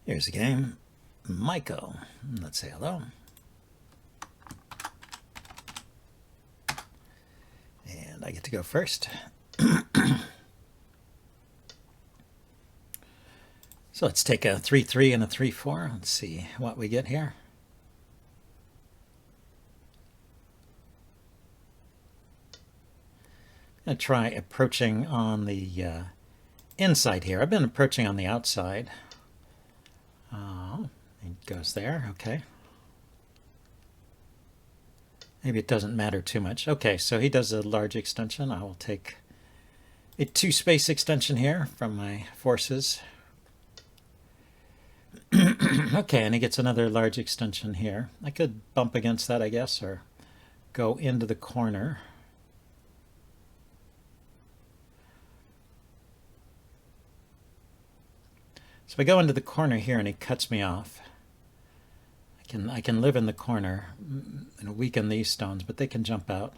Here's a game. Michael. Let's say hello. And I get to go first. So let's take a 3-3 and a 3-4. Let's see what we get here. I'm going to try approaching on the inside here. I've been approaching on the outside. It goes there. Okay. Maybe it doesn't matter too much. Okay, so he does a large extension. I will take a 2-space extension here from my forces. Okay, and he gets another large extension here. I could bump against that, I guess, or go into the corner. So if I go into the corner here and he cuts me off, I can live in the corner and weaken these stones, but they can jump out.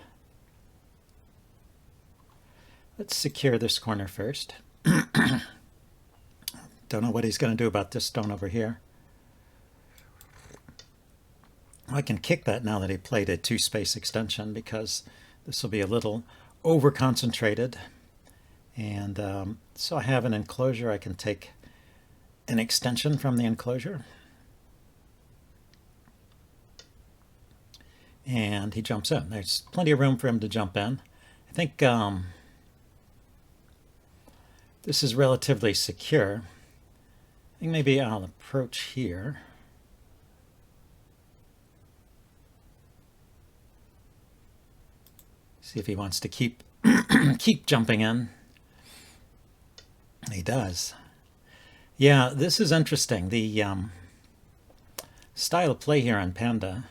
Let's secure this corner first. Don't know what he's going to do about this stone over here. I can kick that now that he played a 2-space extension, because this will be a little over-concentrated. And so I have an enclosure. I can take an extension from the enclosure. And he jumps in. There's plenty of room for him to jump in. I think this is relatively secure. I think maybe I'll approach here. See if he wants to keep keep jumping in. He does. Yeah, this is interesting. The style of play here on Panda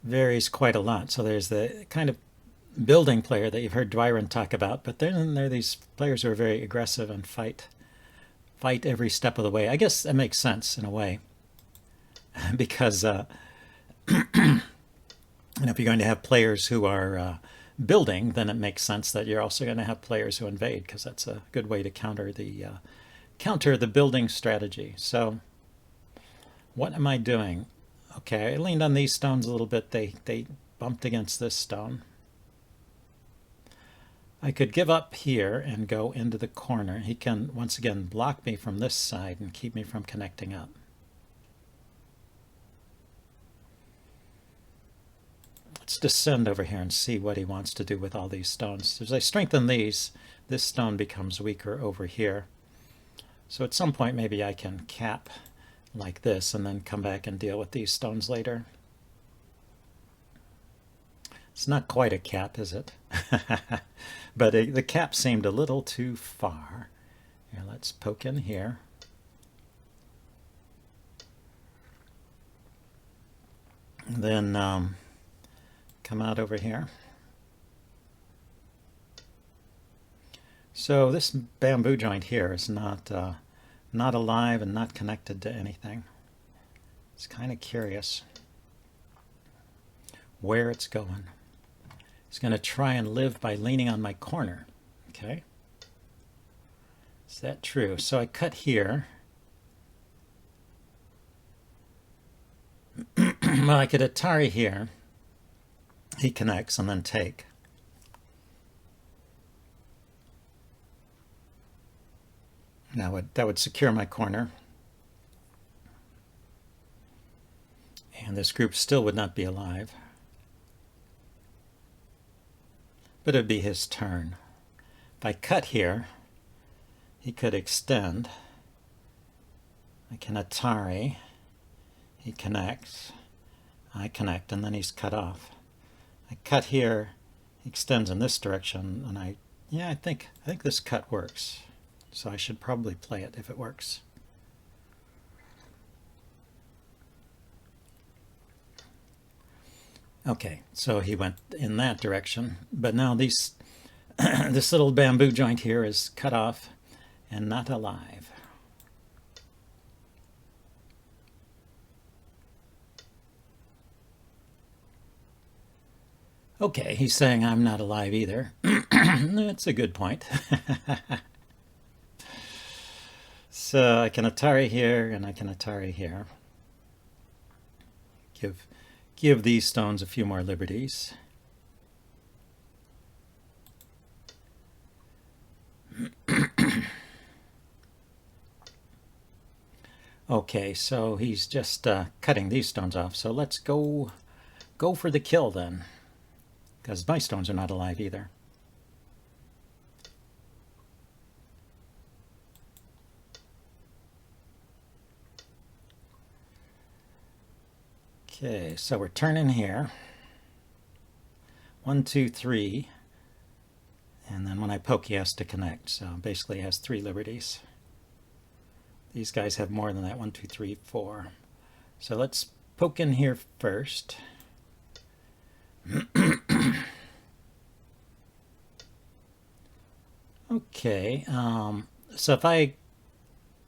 varies quite a lot. So there's the kind of building player that you've heard Dwyron talk about, but then there are these players who are very aggressive and fight every step of the way. I guess that makes sense in a way, because if you're going to have players who are building, then it makes sense that you're also going to have players who invade, because that's a good way to counter the building strategy. So what am I doing? Okay, I leaned on these stones a little bit. They bumped against this stone. I could give up here and go into the corner. He can once again block me from this side and keep me from connecting up. Let's descend over here and see what he wants to do with all these stones. As I strengthen these, this stone becomes weaker over here. So at some point maybe I can cap like this and then come back and deal with these stones later. It's not quite a cap, is it? But the cap seemed a little too far. Here, let's poke in here. And then come out over here. So this bamboo joint here is not alive and not connected to anything. It's kind of curious where it's going. It's going to try and live by leaning on my corner. Okay. Is that true? So I cut here. Well, I could Atari here. He connects and then take. Now that would secure my corner. And this group still would not be alive. But it would be his turn. If I cut here, he could extend. I can Atari. He connects. I connect, and then he's cut off. I cut here, he extends in this direction, and I think this cut works. So I should probably play it if it works. Okay, so he went in that direction, but now this little bamboo joint here is cut off and not alive. Okay, he's saying I'm not alive either. That's a good point. So I can Atari here and I can Atari here. Give these stones a few more liberties. Okay, so he's just cutting these stones off. So let's go for the kill then, because my stones are not alive either. Okay, so we're turning here. 1, 2, 3. And then when I poke, he has to connect. So basically he has 3 liberties. These guys have more than that. 1, 2, 3, 4. So let's poke in here first. Okay, so if I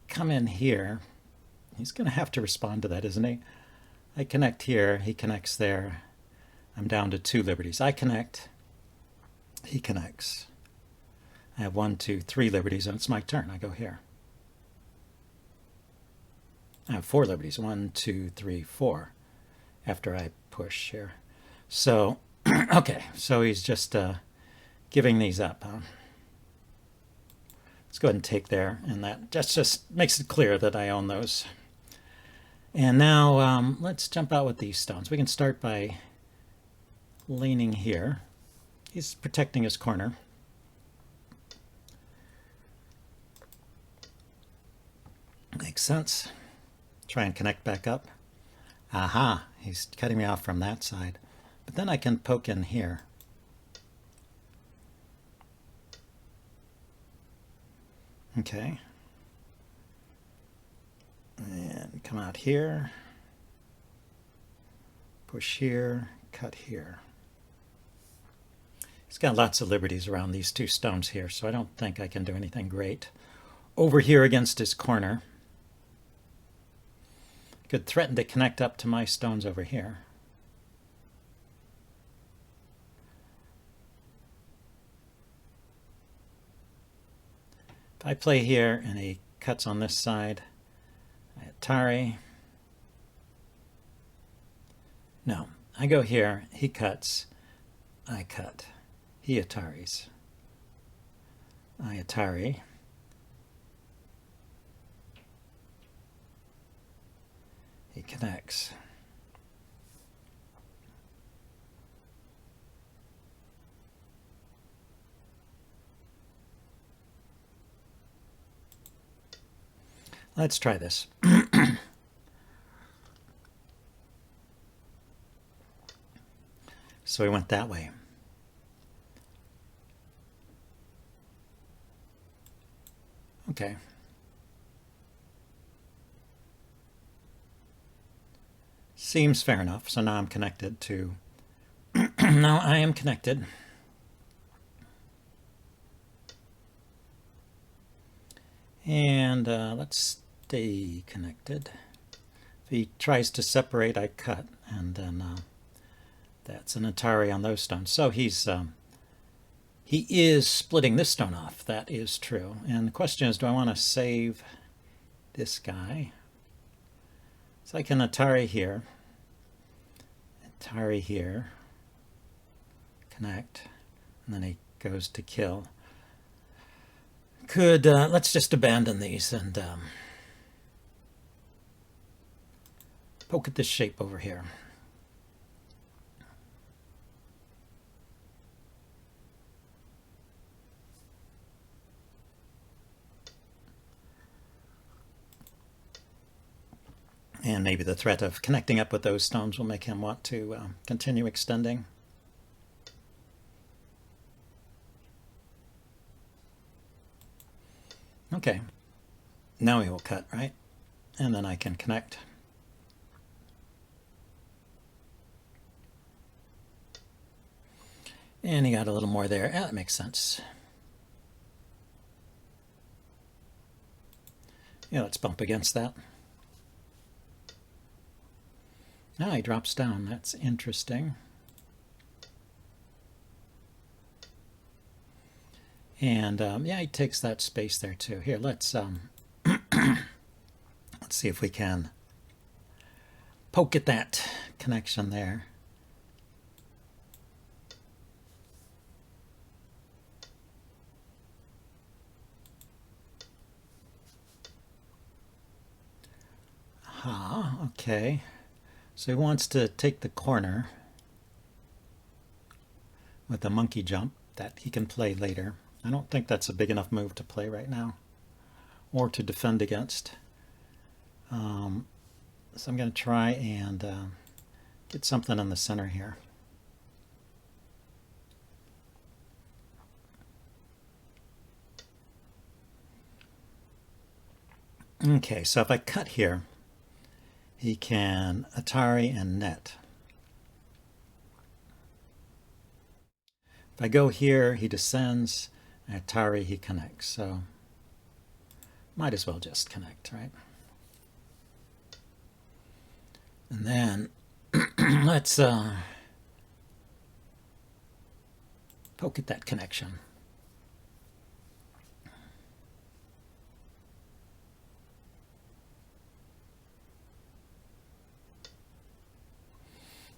come in here, he's going to have to respond to that, isn't he? I connect here, he connects there. I'm down to 2 liberties. I connect, he connects. I have 1, 2, 3 liberties, and it's my turn. I go here. I have 4 liberties. 1, 2, 3, 4. After I push here. So, okay, so he's just giving these up. Let's go ahead and take there, and that just makes it clear that I own those. And now let's jump out with these stones. We can start by leaning here. He's protecting his corner. Makes sense. Try and connect back up. Aha, he's cutting me off from that side. But then I can poke in here. Okay. And come out here. Push here, cut here. He's got lots of liberties around these 2 stones here, so I don't think I can do anything great. Over here against his corner. Could threaten to connect up to my stones over here. If I play here and he cuts on this side, I Atari. No, I go here, he cuts, I cut. He Ataris. I Atari. He connects. Let's try this. So we went that way. Okay. Seems fair enough. So now I'm connected to... Now I am connected. And let's stay connected. If he tries to separate, I cut. And then that's an Atari on those stones. So he is splitting this stone off. That is true. And the question is, do I want to save this guy? So I can Atari here, connect, and then he goes to kill. Could, let's just abandon these and poke at this shape over here. And maybe the threat of connecting up with those stones will make him want to continue extending. Okay, now he will cut, right? And then I can connect. And he got a little more there. Yeah, that makes sense. Yeah, let's bump against that. Now he drops down. That's interesting. And yeah, he takes that space there too. Here, let's Let's see if we can poke at that connection there. Okay. So he wants to take the corner with a monkey jump that he can play later. I don't think that's a big enough move to play right now or to defend against. So I'm going to try and get something in the center here. Okay, so if I cut here, he can Atari and net. If I go here, he descends. Atari, he connects. So might as well just connect, right? And then let's poke at that connection.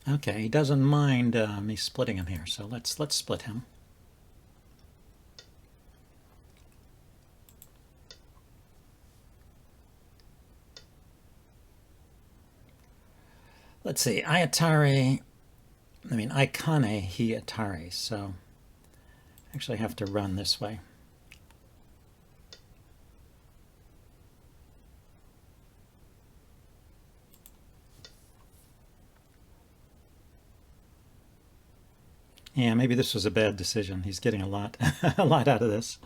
Okay, he doesn't mind me splitting him here, so let's split him. Let's see, I Kane, he Atari, so I actually have to run this way. Yeah, maybe this was a bad decision. He's getting a lot out of this.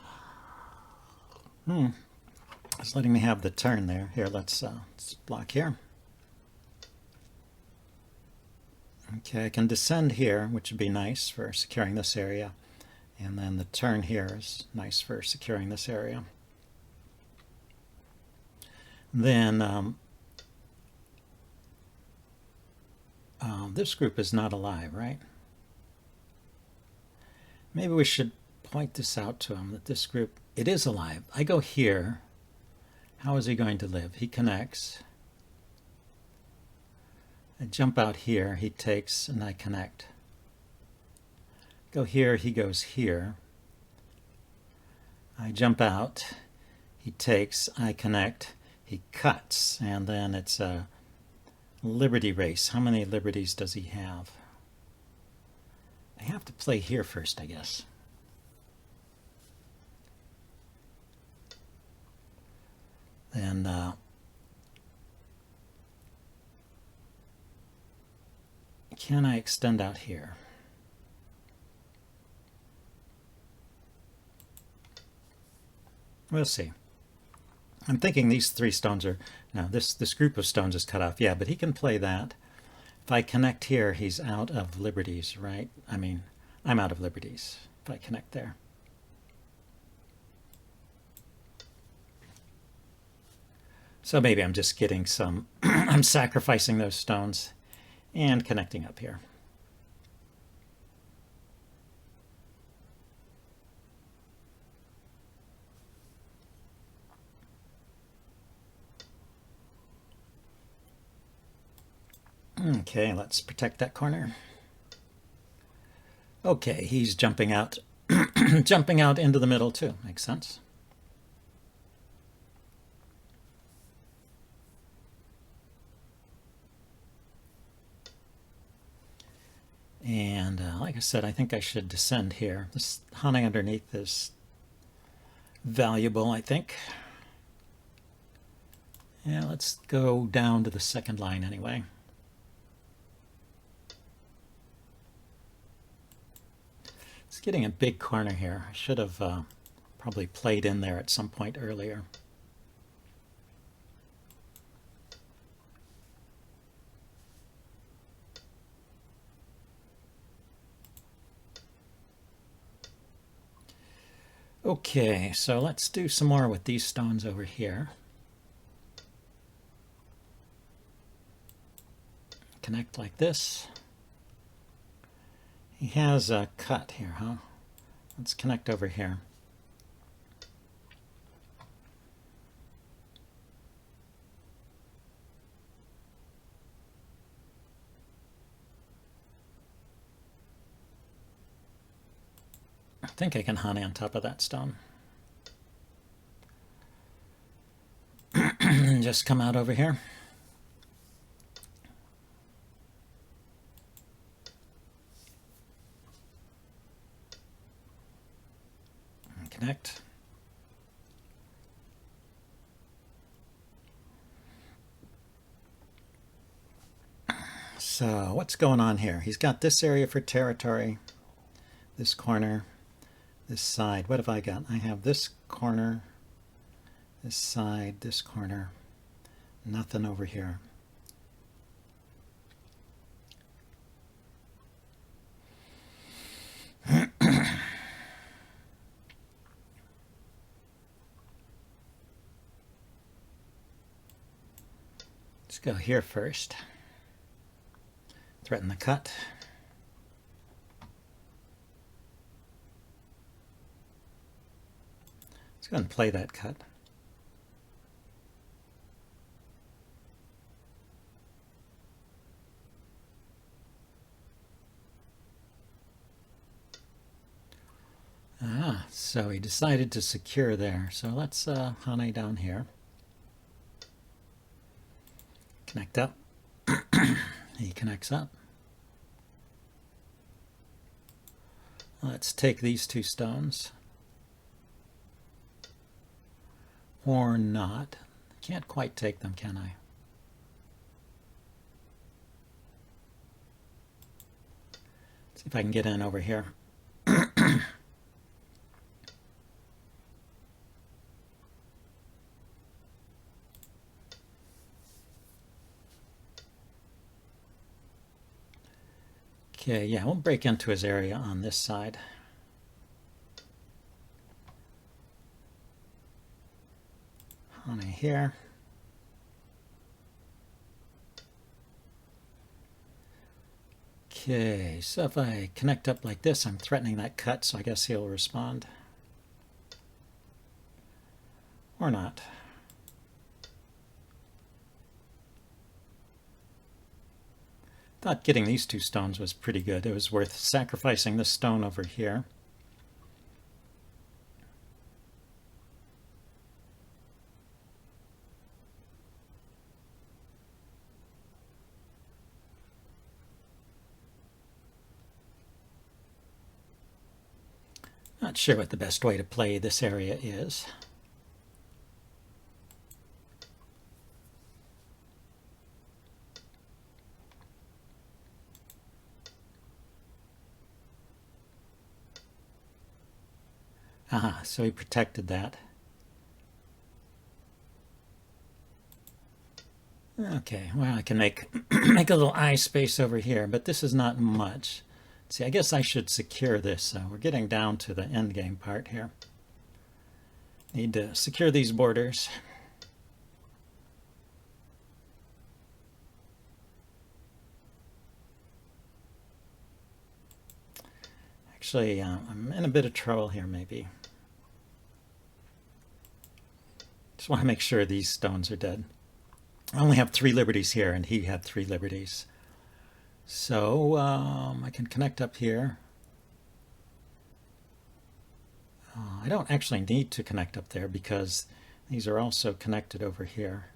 It's letting me have the turn there. Here, let's block here. Okay, I can descend here, which would be nice for securing this area. And then the turn here is nice for securing this area. Then this group is not alive, right? Maybe we should point this out to him, that this group, it is alive. I go here. How is he going to live? He connects. I jump out here. He takes, and I connect. Go here. He goes here. I jump out. He takes. I connect. He cuts. And then it's a liberty race. How many liberties does he have? I have to play here first, I guess. And can I extend out here? We'll see. I'm thinking these three stones are, now this group of stones is cut off. Yeah, but he can play that. If I connect here, he's out of liberties, right? I mean, I'm out of liberties if I connect there. So maybe I'm just getting some, I'm sacrificing those stones and connecting up here. Okay, let's protect that corner. Okay, he's jumping out, jumping out into the middle too. Makes sense. And like I said, I think I should descend here. This hunting underneath is valuable, I think. Yeah, let's go down to the second line anyway. It's getting a big corner here. I should have probably played in there at some point earlier. Okay, so let's do some more with these stones over here. Connect like this. He has a cut here, huh? Let's connect over here. I think I can honey on top of that stone. And just come out over here. And connect. So what's going on here? He's got this area for territory, this corner, this side. What have I got? I have this corner, this side, this corner. Nothing over here. Let's go here first. Threaten the cut. Let's go ahead and play that cut. So he decided to secure there. So let's honey down here. Connect up. He connects up. Let's take these two stones. Or not. Can't quite take them, can I? See if I can get in over here. Okay, yeah, we'll break into his area on this side. Honey here. Okay, so if I connect up like this, I'm threatening that cut, so I guess he'll respond. Or not. Thought getting these two stones was pretty good. It was worth sacrificing this stone over here. Not sure what the best way to play this area is. Aha, so he protected that. Okay, well, I can make make a little eye space over here, but this is not much. See, I guess I should secure this. We're getting down to the end game part here. Need to secure these borders. Actually, I'm in a bit of trouble here, maybe. Just want to make sure these stones are dead. I only have 3 liberties here, and he had 3 liberties. So I can connect up here. I don't actually need to connect up there because these are also connected over here.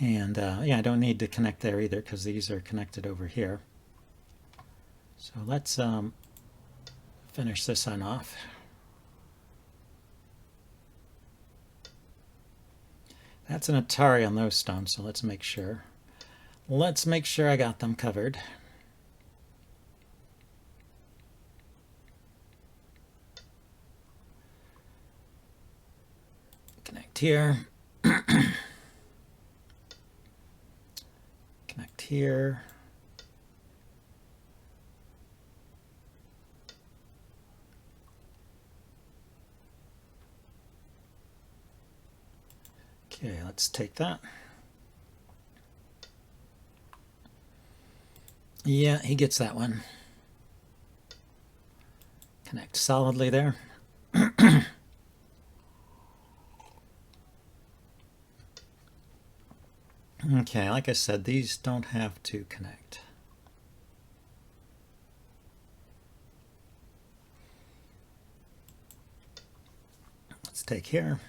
And yeah, I don't need to connect there either because these are connected over here. So let's finish this one off. That's an Atari on those stones, so let's make sure. Let's make sure I got them covered. Connect here. Connect here. Okay, let's take that. Yeah, he gets that one. Connect solidly there. Okay, like I said, these don't have to connect. Let's take here.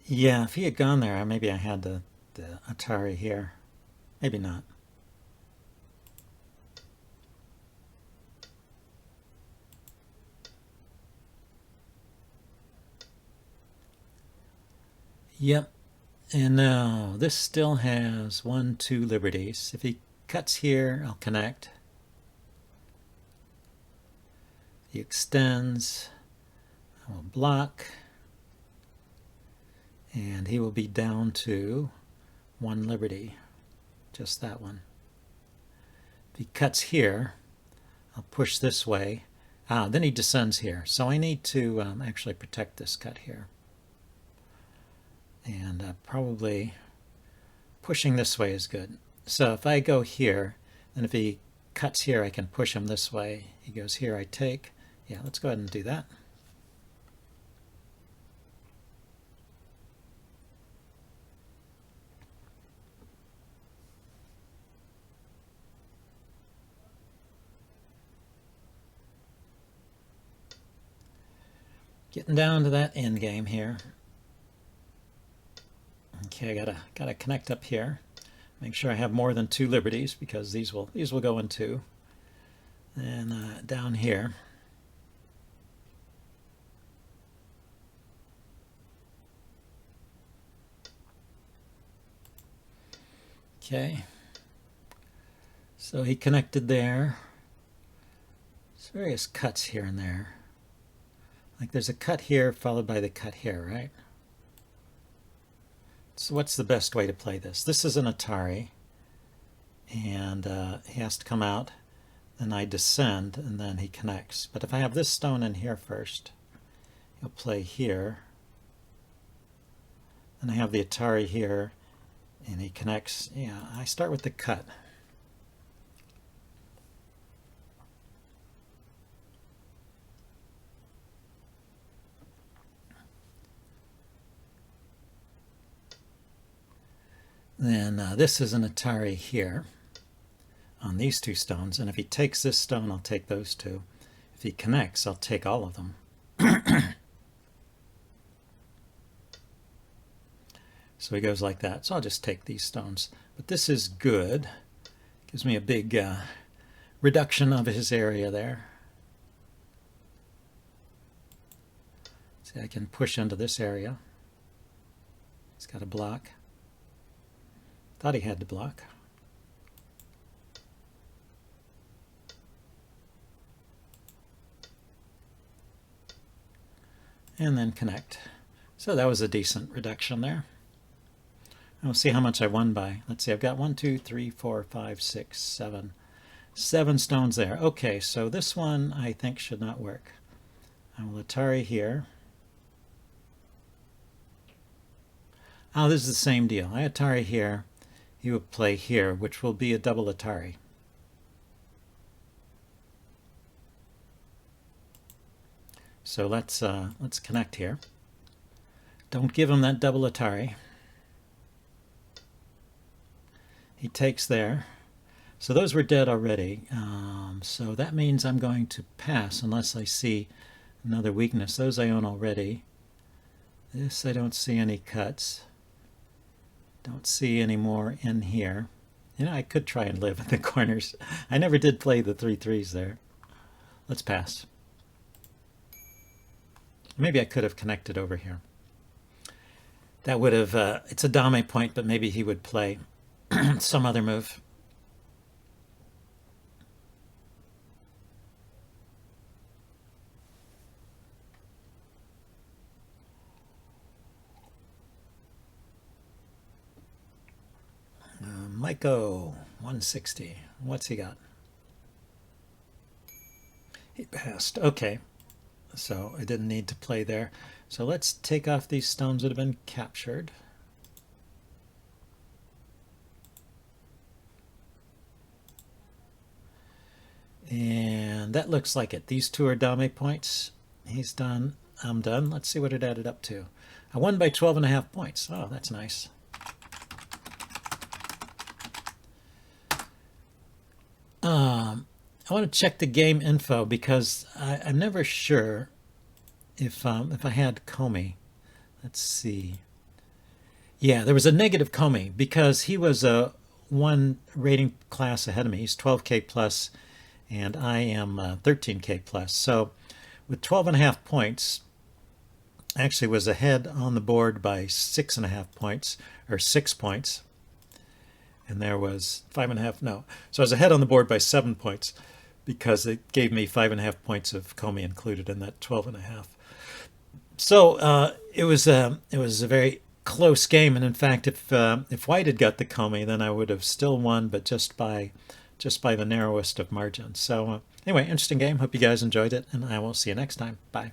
Yeah, if he had gone there, maybe I had the Atari here. Maybe not. Yep. And now this still has 1, 2 liberties. If he cuts here, I'll connect. He extends, I will block, and he will be down to 1 liberty, just that one. If he cuts here, I'll push this way. Then he descends here, so I need to actually protect this cut here. And probably pushing this way is good. So if I go here, and if he cuts here, I can push him this way. He goes here, I take. Yeah, let's go ahead and do that. Getting down to that end game here. Okay, I gotta connect up here. Make sure I have more than 2 liberties, because these will go in 2. And down here. Okay. So he connected there. There's various cuts here and there. Like there's a cut here followed by the cut here, right? So what's the best way to play this? This is an Atari, and he has to come out, then I descend, and then he connects. But if I have this stone in here first, he'll play here. Then I have the Atari here, and he connects. Yeah, I start with the cut. Then this is an Atari here on these 2 stones, and if he takes this stone, I'll take those 2. If he connects, I'll take all of them. So he goes like that. So I'll just take these stones. But this is good. Gives me a big reduction of his area there. See, I can push into this area. He's got a block. Thought he had to block. And then connect. So that was a decent reduction there. We'll see how much I won by. Let's see, I've got 1, 2, 3, 4, 5, 6, 7. 7 stones there. Okay, so this one I think should not work. I will Atari here. Oh, this is the same deal. I Atari here. He will play here, which will be a double Atari. So let's connect here. Don't give him that double Atari. He takes there. So those were dead already. So that means I'm going to pass unless I see another weakness. Those I own already. This I don't see any cuts. Don't see any more in here. You know, I could try and live in the corners. I never did play the 3 3s there. Let's pass. Maybe I could have connected over here. That would have, it's a dame point, but maybe he would play some other move. Maiko, 160. What's he got? He passed. Okay. So I didn't need to play there. So let's take off these stones that have been captured. And that looks like it. These two are dame points. He's done. I'm done. Let's see what it added up to. I won by 12.5 points. Oh, that's nice. I want to check the game info because I'm never sure if I had Comey. Let's see. Yeah, there was a negative Comey because he was a one rating class ahead of me. He's 12K plus, and I am 13K plus. So with 12.5 points, I actually was ahead on the board by 6.5 points, or 6 points. And there was 5.5, no. So I was ahead on the board by 7 points because it gave me 5.5 points of Comey included in that 12.5. So it was a very close game, and in fact, if White had got the Comey, then I would have still won, but just by the narrowest of margins. So anyway, interesting game. Hope you guys enjoyed it, and I will see you next time. Bye.